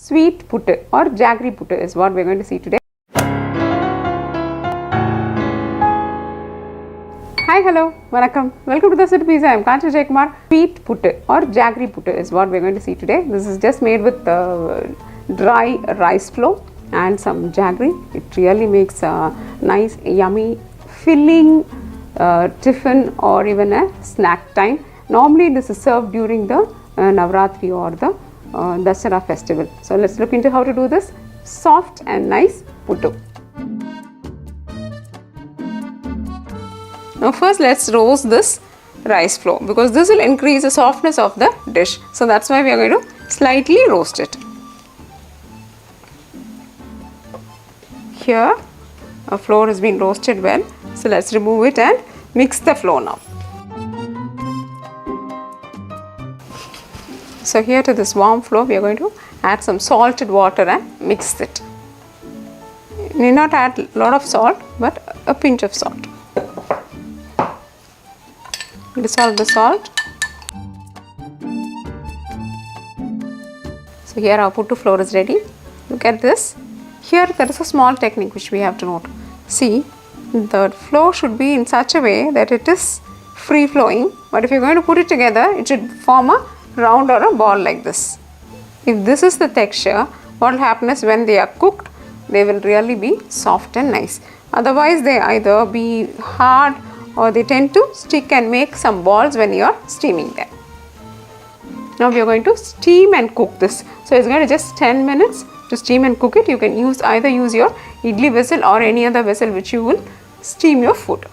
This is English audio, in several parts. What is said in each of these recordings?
sweet puttu or Jaggery puttu is what we are going to see today. Hi, hello, vanakkam. Welcome to the Dosa Pizza. I am Kancha Jaykumar. Sweet puttu or Jaggery puttu is what we are going to see today. This is just made with dry rice flour and some jaggery. It really makes a nice, yummy, filling tiffin or even a snack time. Normally this is served during the Navaratri or the Dosa festival. So let's look into how to do this soft and nice puttu. Now first let's roast this rice flour because this will increase the softness of the dish. So that's why we are going to slightly roast it. Here our flour has been roasted well. So let's remove it and mix the flour now. So here to this warm flour we are going to add some salted water and mix it. You need not add a lot of salt but a pinch of salt. Dissolve the salt. So here our puttu flour is ready. Look at this. Here there is a small technique which we have to note. See, the flour should be in such a way that it is free flowing, but if you are going to put it together it should form a round or a ball like this. If this is the texture, what will happen is when they are cooked they will really be soft and nice. Otherwise they either be hard or they tend to stick and make some balls when you are steaming them. Now we are going to steam and cook this. So it's going to just 10 minutes to steam and cook it. You can either use your idli vessel or any other vessel which you will steam your food.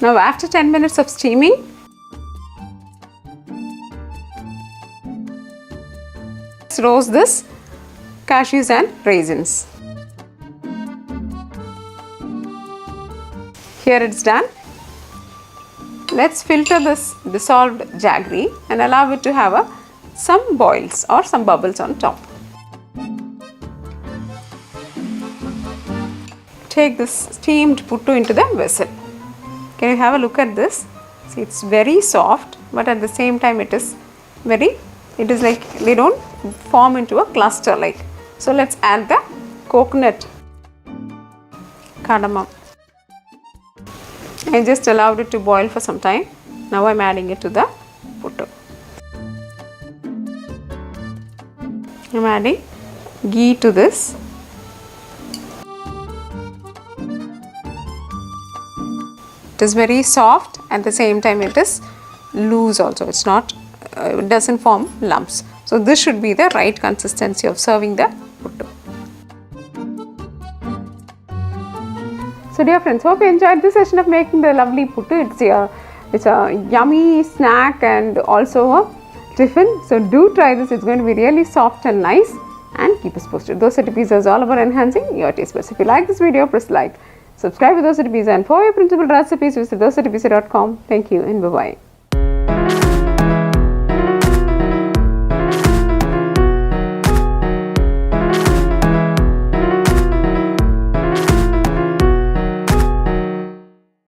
Now after 10 minutes of steaming, let's roast this cashews and raisins. Here it's done. Let's filter this dissolved jaggery and allow it to have some boils or some bubbles on top. Take this steamed puttu into the vessel. Can you have a look at this? See, it's very soft, but at the same time it is like they don't form into a cluster like. So let's add the coconut cardamom. I just allowed it to boil for some time. Now I am adding it to the puttu. I am adding ghee to this. It is very soft, at the same time it is loose also. It's not, it doesn't form lumps. So this should be the right consistency of serving the puttu. So dear friends, hope you enjoyed this session of making the lovely puttu. It's a yummy snack and also a tiffin. So do try this. It's going to be really soft and nice, and keep us posted. Dosa Pizza is all about enhancing your taste buds. If you like this video, press like. Subscribe to Dosa Pizza, and for your principal recipes visit dosapizza.com. Thank you and bye-bye.